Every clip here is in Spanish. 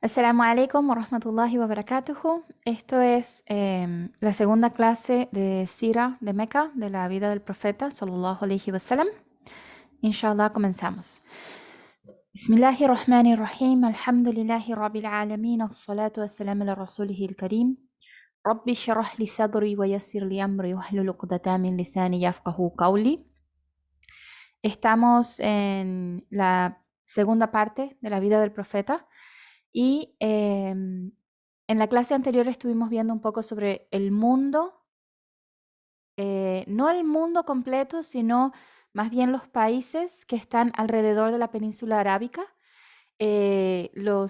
Assalamu alaikum wa rahmatullahi wa barakatuhu. Esto es la segunda clase de Sira de Meca, de la vida del profeta, sallallahu alaihi wasallam. Inshallah, comenzamos. Bismillahir Rahmanir Rahim. Alhamdulillahi Rabbil Alamin. As-salatu was-salam ala rasulihil karim. Rabbi shrah li sadri wa yassir li amri wahlul 'uqdatan min lisani yafqahu qawli. Estamos en la segunda parte de la vida del profeta. Y en la clase anterior estuvimos viendo un poco sobre el mundo, no el mundo completo, sino más bien los países que están alrededor de la península arábica, la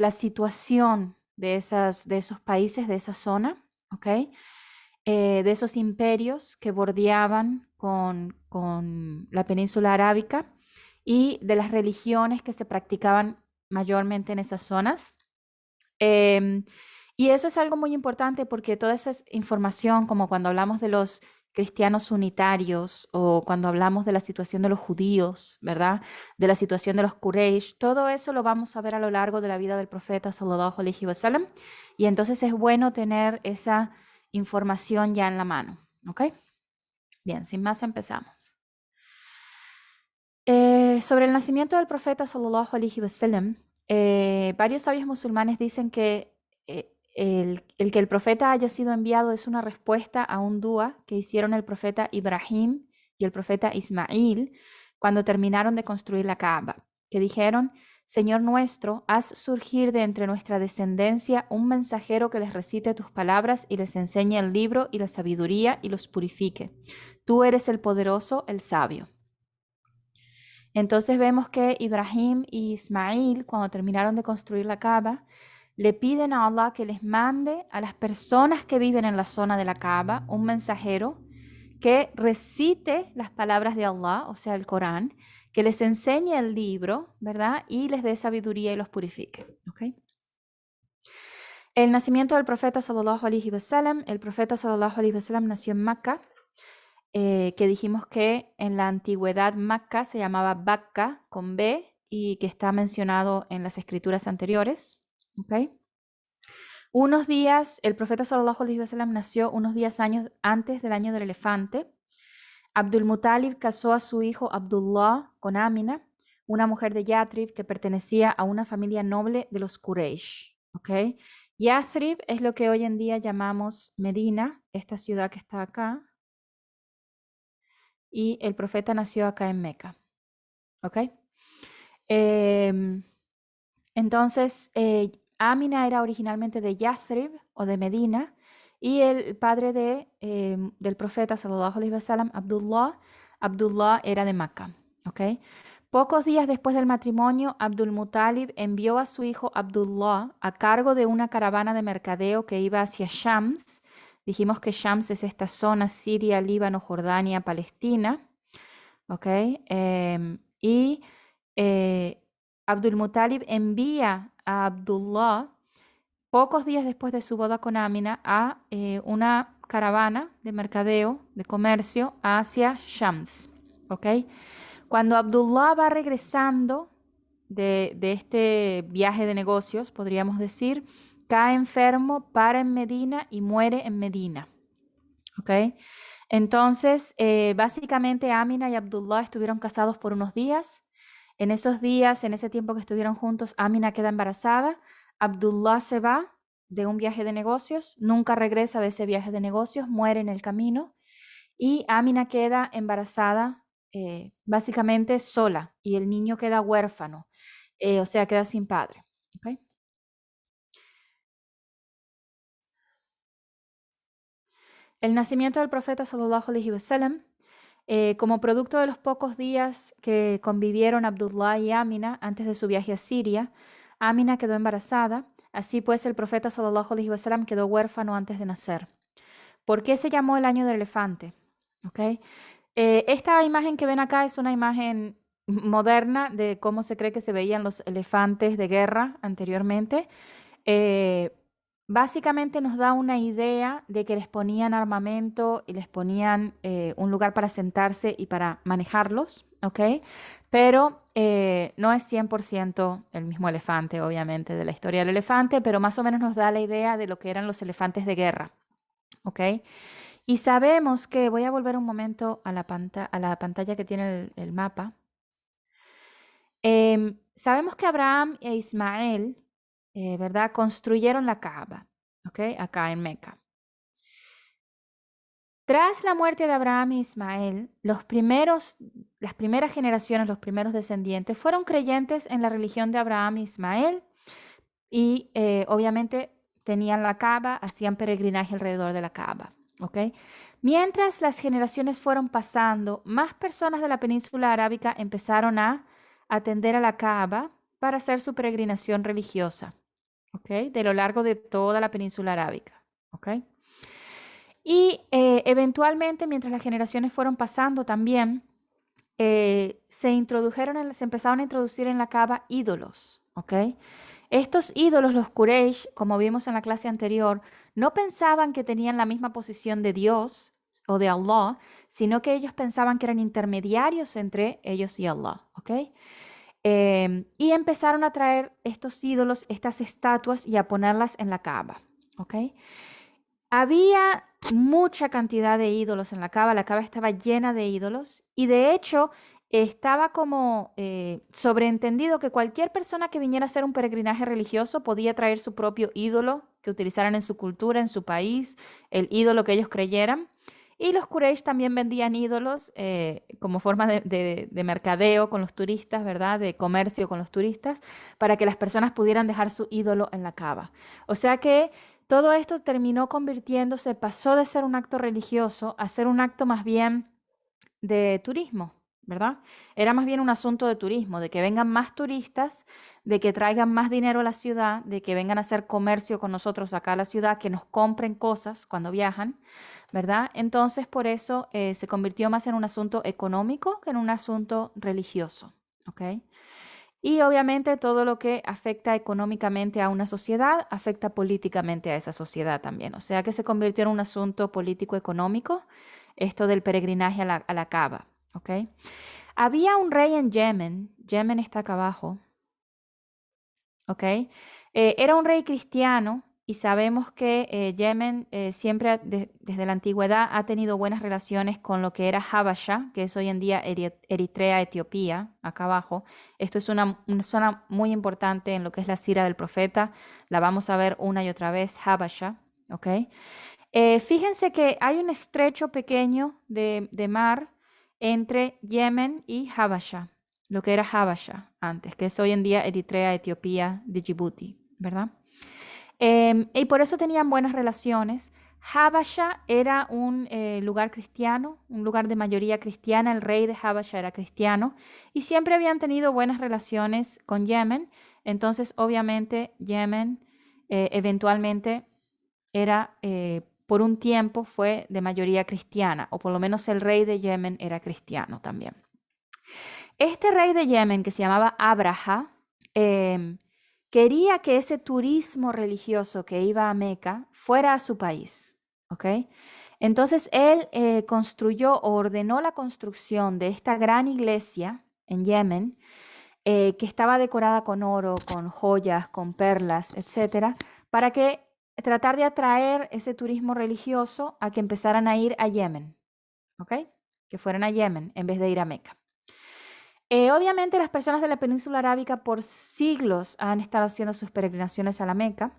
situación de esos países, de esa zona, ¿ok? De esos imperios que bordeaban con la península arábica y de las religiones que se practicaban mayormente en esas zonas. Y eso es algo muy importante porque toda esa información, como cuando hablamos de los cristianos unitarios o cuando hablamos de la situación de los judíos, ¿verdad? De la situación de los Quraysh, todo eso lo vamos a ver a lo largo de la vida del profeta sallallahu alaihi wasallam. Y entonces es bueno tener esa información ya en la mano, ¿ok? Bien, sin más empezamos. Sobre el nacimiento del profeta sallallahu alaihi wasallam, varios sabios musulmanes dicen que el que el profeta haya sido enviado es una respuesta a un dua que hicieron el profeta Ibrahim y el profeta Ismail cuando terminaron de construir la Kaaba, que dijeron: Señor nuestro, haz surgir de entre nuestra descendencia un mensajero que les recite tus palabras y les enseñe el libro y la sabiduría y los purifique. Tú eres el poderoso, el sabio. Entonces vemos que Ibrahim y Ismail, cuando terminaron de construir la Kaaba, le piden a Allah que les mande a las personas que viven en la zona de la Kaaba un mensajero que recite las palabras de Allah, o sea, el Corán, que les enseñe el libro, ¿verdad? Y les dé sabiduría y los purifique. ¿Okay? El nacimiento del profeta sallallahu alaihi wasallam, el profeta sallallahu alaihi wasallam nació en Meca, que dijimos que en la antigüedad Meca se llamaba Bakka con B y que está mencionado en las escrituras anteriores. ¿Okay? Unos días, el profeta sallallahu alaihi wasallam nació unos días antes del año del elefante. Abdul Muttalib casó a su hijo Abdullah con Amina, una mujer de Yathrib que pertenecía a una familia noble de los Quraysh. ¿Okay? Yathrib es lo que hoy en día llamamos Medina, esta ciudad que está acá. Y el profeta nació acá en Meca. ¿Ok? Entonces, Amina era originalmente de Yathrib o de Medina, y el padre del profeta, sallallahu alaihi wasallam, Abdullah era de Meca. ¿Ok? Pocos días después del matrimonio, Abdul Muttalib envió a su hijo Abdullah a cargo de una caravana de mercadeo que iba hacia Shams. Dijimos que Shams es esta zona: Siria, Líbano, Jordania, Palestina. ¿Ok? Y Abdul Muttalib envía a Abdullah pocos días después de su boda con Amina a una caravana de mercadeo, de comercio, hacia Shams. ¿Ok? Cuando Abdullah va regresando de este viaje de negocios, podríamos decir, cae enfermo, para en Medina y muere en Medina. ¿Ok? Entonces, básicamente Amina y Abdullah estuvieron casados por unos días. En esos días, en ese tiempo que estuvieron juntos, Amina queda embarazada. Abdullah se va de un viaje de negocios, nunca regresa de ese viaje de negocios, muere en el camino. Y Amina queda embarazada básicamente sola, y el niño queda huérfano, o sea, queda sin padre. ¿Okay? El nacimiento del profeta sallallahu alaihi wasallam, como producto de los pocos días que convivieron Abdullah y Amina antes de su viaje a Siria, Amina quedó embarazada. Así pues, el profeta sallallahu alaihi wasallam quedó huérfano antes de nacer. ¿Por qué se llamó el año del elefante? ¿Okay? Esta imagen que ven acá es una imagen moderna de cómo se cree que se veían los elefantes de guerra anteriormente. Básicamente nos da una idea de que les ponían armamento y les ponían un lugar para sentarse y para manejarlos. ¿ok? Pero no es 100% el mismo elefante, obviamente, de la historia del elefante, pero más o menos nos da la idea de lo que eran los elefantes de guerra, ¿ok? Y sabemos que, voy a volver un momento a a la pantalla que tiene el mapa. Sabemos que Abraham e Ismael, ¿verdad? Construyeron la Kaaba, ¿ok? Acá en Meca. Tras la muerte de Abraham e Ismael, las primeras generaciones, los primeros descendientes, fueron creyentes en la religión de Abraham e Ismael y obviamente tenían la Kaaba, hacían peregrinaje alrededor de la Kaaba, ¿ok? Mientras las generaciones fueron pasando, más personas de la península arábica empezaron a atender a la Kaaba para hacer su peregrinación religiosa, ¿ok? De lo largo de toda la península arábica, ¿ok? Y eventualmente, mientras las generaciones fueron pasando también, se empezaron a introducir en la Kaaba ídolos, ¿ok? Estos ídolos, los Quraysh, como vimos en la clase anterior, no pensaban que tenían la misma posición de Dios o de Allah, sino que ellos pensaban que eran intermediarios entre ellos y Allah, ¿ok? Y empezaron a traer estos ídolos, estas estatuas y a ponerlas en la Kaaba, ¿ok? Había mucha cantidad de ídolos en la Kaaba estaba llena de ídolos y de hecho estaba como sobreentendido que cualquier persona que viniera a hacer un peregrinaje religioso podía traer su propio ídolo que utilizaran en su cultura, en su país, el ídolo que ellos creyeran. Y los Quraysh también vendían ídolos como forma de mercadeo con los turistas, ¿verdad? De comercio con los turistas, para que las personas pudieran dejar su ídolo en la Kaaba. O sea que todo esto terminó convirtiéndose, pasó de ser un acto religioso a ser un acto más bien de turismo, ¿verdad? Era más bien un asunto de turismo, de que vengan más turistas, de que traigan más dinero a la ciudad, de que vengan a hacer comercio con nosotros acá a la ciudad, que nos compren cosas cuando viajan, ¿verdad? Entonces, por eso se convirtió más en un asunto económico que en un asunto religioso, ¿ok? Y obviamente todo lo que afecta económicamente a una sociedad afecta políticamente a esa sociedad también. O sea que se convirtió en un asunto político-económico, esto del peregrinaje a la Kaaba. ¿Ok? Había un rey en Yemen, Yemen está acá abajo, ¿ok? Era un rey cristiano y sabemos que Yemen siempre desde la antigüedad ha tenido buenas relaciones con lo que era Habasha, que es hoy en día Eritrea, Etiopía, acá abajo. Esto es una zona muy importante en lo que es la Sira del Profeta. La vamos a ver una y otra vez, Habasha, ¿ok? Fíjense que hay un estrecho pequeño de mar entre Yemen y Habasha, lo que era Habasha antes, que es hoy en día Eritrea, Etiopía, Djibouti, ¿verdad? Y por eso tenían buenas relaciones. Habasha era un lugar cristiano, un lugar de mayoría cristiana, el rey de Habasha era cristiano y siempre habían tenido buenas relaciones con Yemen. Entonces, obviamente, Yemen eventualmente era, por un tiempo, fue de mayoría cristiana, o por lo menos el rey de Yemen era cristiano también. Este rey de Yemen, que se llamaba Abraha, quería que ese turismo religioso que iba a Meca fuera a su país, ¿ok? Entonces él construyó o ordenó la construcción de esta gran iglesia en Yemen, que estaba decorada con oro, con joyas, con perlas, etcétera, para que tratar de atraer ese turismo religioso a que empezaran a ir a Yemen, ¿ok? Que fueran a Yemen en vez de ir a Meca. Obviamente las personas de la península arábica por siglos han estado haciendo sus peregrinaciones a la Meca.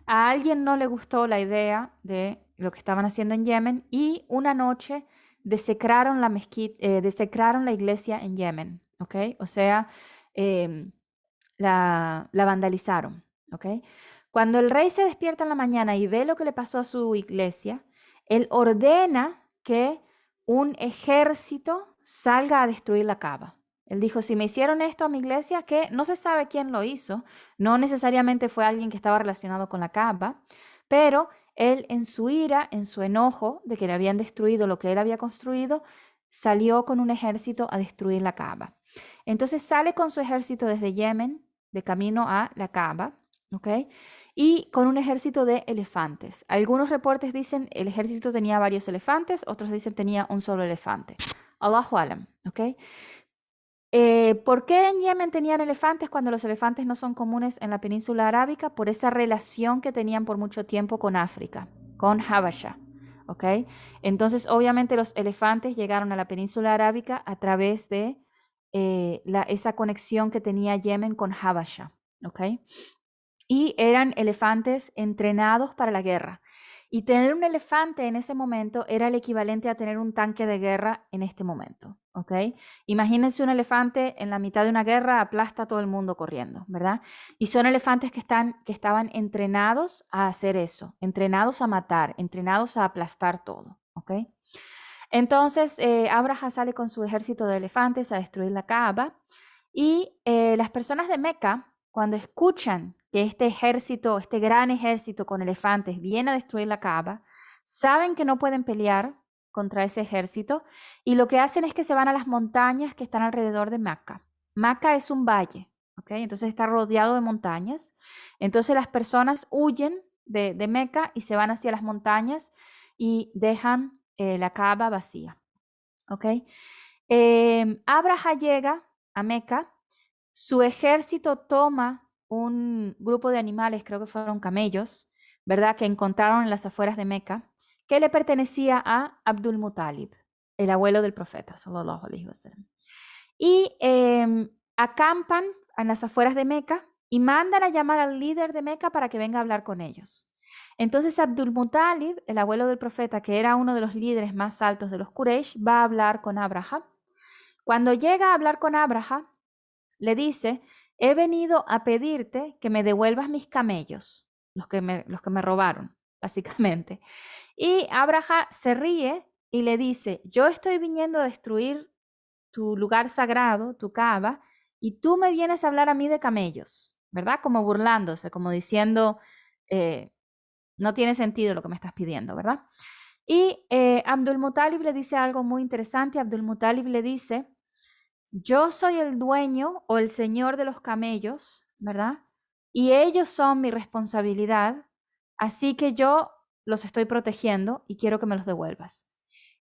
A alguien no le gustó la idea de lo que estaban haciendo en Yemen y una noche desecraron desecraron la iglesia en Yemen, ¿ok? O sea, em, la vandalizaron, ¿ok? Cuando el rey se despierta en la mañana y ve lo que le pasó a su iglesia, él ordena que un ejército salga a destruir la Kaaba. Él dijo, si me hicieron esto a mi iglesia, que no se sabe quién lo hizo, no necesariamente fue alguien que estaba relacionado con la Kaaba, pero él en su ira, en su enojo de que le habían destruido lo que él había construido, salió con un ejército a destruir la Kaaba. Entonces sale con su ejército desde Yemen, de camino a la Kaaba, ¿ok? Y con un ejército de elefantes. Algunos reportes dicen el ejército tenía varios elefantes, otros dicen tenía un solo elefante. Allahu alam, ¿ok? ¿Por qué en Yemen tenían elefantes cuando los elefantes no son comunes en la península arábica? Por esa relación que tenían por mucho tiempo con África, con Habasha. ¿Ok? Entonces, obviamente, los elefantes llegaron a la península arábica a través de esa conexión que tenía Yemen con Habasha. ¿Ok? Y eran elefantes entrenados para la guerra. Y tener un elefante en ese momento era el equivalente a tener un tanque de guerra en este momento, ¿ok? Imagínense un elefante en la mitad de una guerra, aplasta a todo el mundo corriendo, ¿verdad? Y son elefantes que estaban entrenados a hacer eso, entrenados a matar, entrenados a aplastar todo, ¿ok? Entonces, Abraha sale con su ejército de elefantes a destruir la Kaaba y las personas de Meca, cuando escuchan que este ejército, este gran ejército con elefantes viene a destruir la Kaaba, saben que no pueden pelear contra ese ejército y lo que hacen es que se van a las montañas que están alrededor de Meca. Meca es un valle, ¿ok? Entonces está rodeado de montañas. Entonces las personas huyen de Meca y se van hacia las montañas y dejan la Kaaba vacía, ¿ok? Abraha llega a Meca, su ejército toma un grupo de animales, creo que fueron camellos, ¿verdad? Que encontraron en las afueras de Meca, que le pertenecía a Abdul Muttalib, el abuelo del profeta, sallallahu alaihi wasallam. Y acampan en las afueras de Meca y mandan a llamar al líder de Meca para que venga a hablar con ellos. Entonces Abdul Muttalib, el abuelo del profeta, que era uno de los líderes más altos de los Quraysh, va a hablar con Abraha. Cuando llega a hablar con Abraha, le dice, he venido a pedirte que me devuelvas mis camellos, los que me robaron, básicamente. Y Abraha se ríe y le dice, yo estoy viniendo a destruir tu lugar sagrado, tu Kaaba, y tú me vienes a hablar a mí de camellos, ¿verdad? Como burlándose, como diciendo, no tiene sentido lo que me estás pidiendo, ¿verdad? Y Abdul Muttalib le dice algo muy interesante. Abdul Muttalib le dice, yo soy el dueño o el señor de los camellos, ¿verdad? Y ellos son mi responsabilidad, así que yo los estoy protegiendo y quiero que me los devuelvas.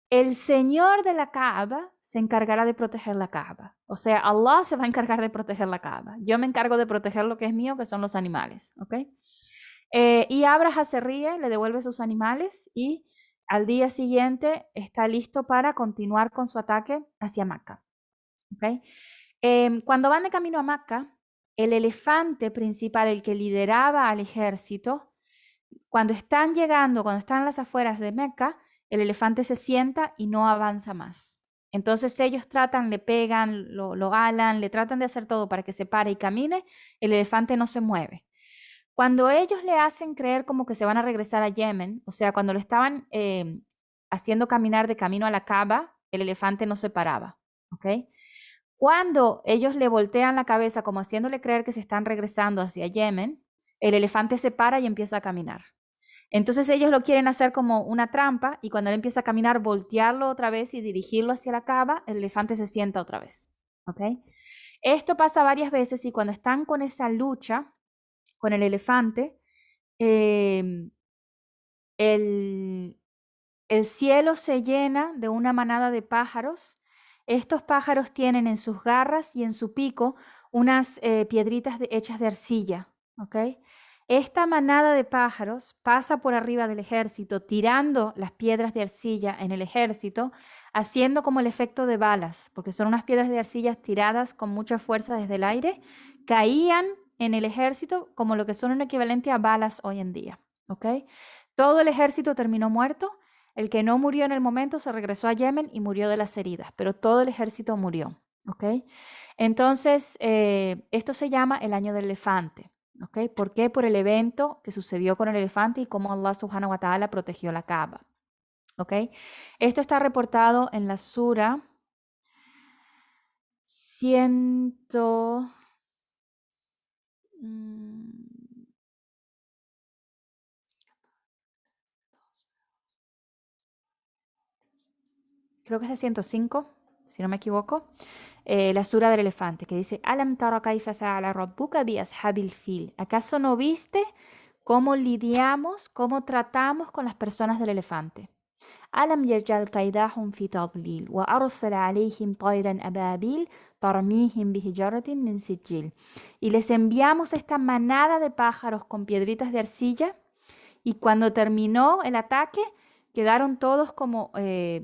El señor de la Kaaba se encargará de proteger la Kaaba. O sea, Allah se va a encargar de proteger la Kaaba. Yo me encargo de proteger lo que es mío, que son los animales, ¿ok? Y Abraha se ríe, le devuelve sus animales y al día siguiente está listo para continuar con su ataque hacia Meca. ¿Okay? Cuando van de camino a Meca, el elefante principal, el que lideraba al ejército, cuando están llegando, cuando están en las afueras de Meca, el elefante se sienta y no avanza más. Entonces ellos tratan, le pegan, lo alan, le tratan de hacer todo para que se pare y camine, el elefante no se mueve. Cuando ellos le hacen creer como que se van a regresar a Yemen, o sea, cuando lo estaban haciendo caminar de camino a la Kaaba, el elefante no se paraba, ¿ok? Cuando ellos le voltean la cabeza como haciéndole creer que se están regresando hacia Yemen, el elefante se para y empieza a caminar. Entonces ellos lo quieren hacer como una trampa y cuando él empieza a caminar, voltearlo otra vez y dirigirlo hacia la Kaaba, el elefante se sienta otra vez, ¿ok? Esto pasa varias veces y cuando están con esa lucha con el elefante, el, el cielo se llena de una manada de pájaros. Estos pájaros tienen en sus garras y en su pico unas piedritas hechas de arcilla, ¿ok? Esta manada de pájaros pasa por arriba del ejército, tirando las piedras de arcilla en el ejército, haciendo como el efecto de balas, porque son unas piedras de arcilla tiradas con mucha fuerza desde el aire, caían en el ejército como lo que son un equivalente a balas hoy en día, ¿ok? Todo el ejército terminó muerto. El que no murió en el momento se regresó a Yemen y murió de las heridas, pero todo el ejército murió, ¿ok? Entonces, esto se llama el año del elefante, ¿ok? ¿Por qué? Por el evento que sucedió con el elefante y cómo Allah subhanahu wa ta'ala protegió la Kaaba, ¿ok? Esto está reportado en la sura 100... creo que es de 105, si no me equivoco, la sura del elefante, que dice, Alam tara kaifa fa'ala rabbuka bi ashabil fil. ¿Acaso no viste cómo lidiamos, cómo tratamos con las personas del elefante? ألم يجعل كيدهم في تضليل وأرسل عليهم طيرا أبابيل ترميهم بحجارة من سجيل. Y les enviamos esta manada de pájaros con piedritas de arcilla, y cuando terminó el ataque quedaron todos como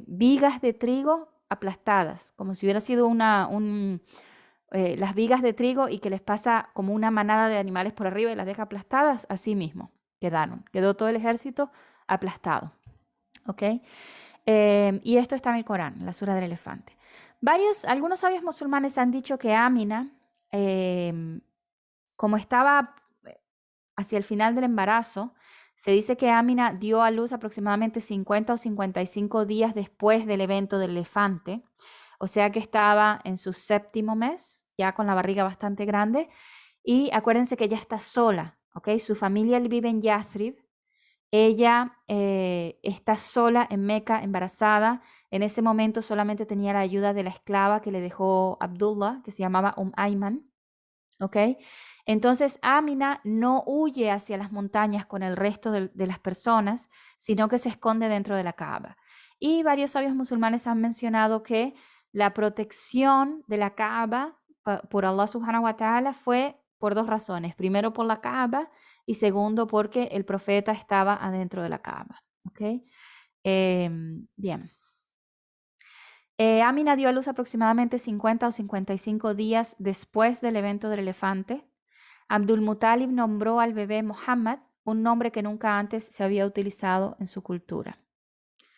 vigas de trigo aplastadas, como si hubiera sido las vigas de trigo y que les pasa como una manada de animales por arriba y las deja aplastadas, así mismo quedó todo el ejército aplastado. ¿Ok? Y esto está en el Corán, la sura del elefante. Algunos sabios musulmanes han dicho que Amina, como estaba hacia el final del embarazo, se dice que Amina dio a luz aproximadamente 50 o 55 días después del evento del elefante, o sea que estaba en su 7º mes, ya con la barriga bastante grande, y acuérdense que ella está sola, ¿ok? Su familia vive en Yathrib, ella está sola en Meca, embarazada. En ese momento solamente tenía la ayuda de la esclava que le dejó Abdullah, que se llamaba Ayman, ¿ok? Entonces Amina no huye hacia las montañas con el resto de las personas, sino que se esconde dentro de la Kaaba. Y varios sabios musulmanes han mencionado que la protección de la Kaaba por Allah subhanahu wa ta'ala fue por 2 razones. Primero, por la Kaaba, y segundo, porque el profeta estaba adentro de la Kaaba. ¿Ok? Bien. Amina dio a luz aproximadamente 50 o 55 días después del evento del elefante. Abdul Muttalib nombró al bebé Muhammad, un nombre que nunca antes se había utilizado en su cultura.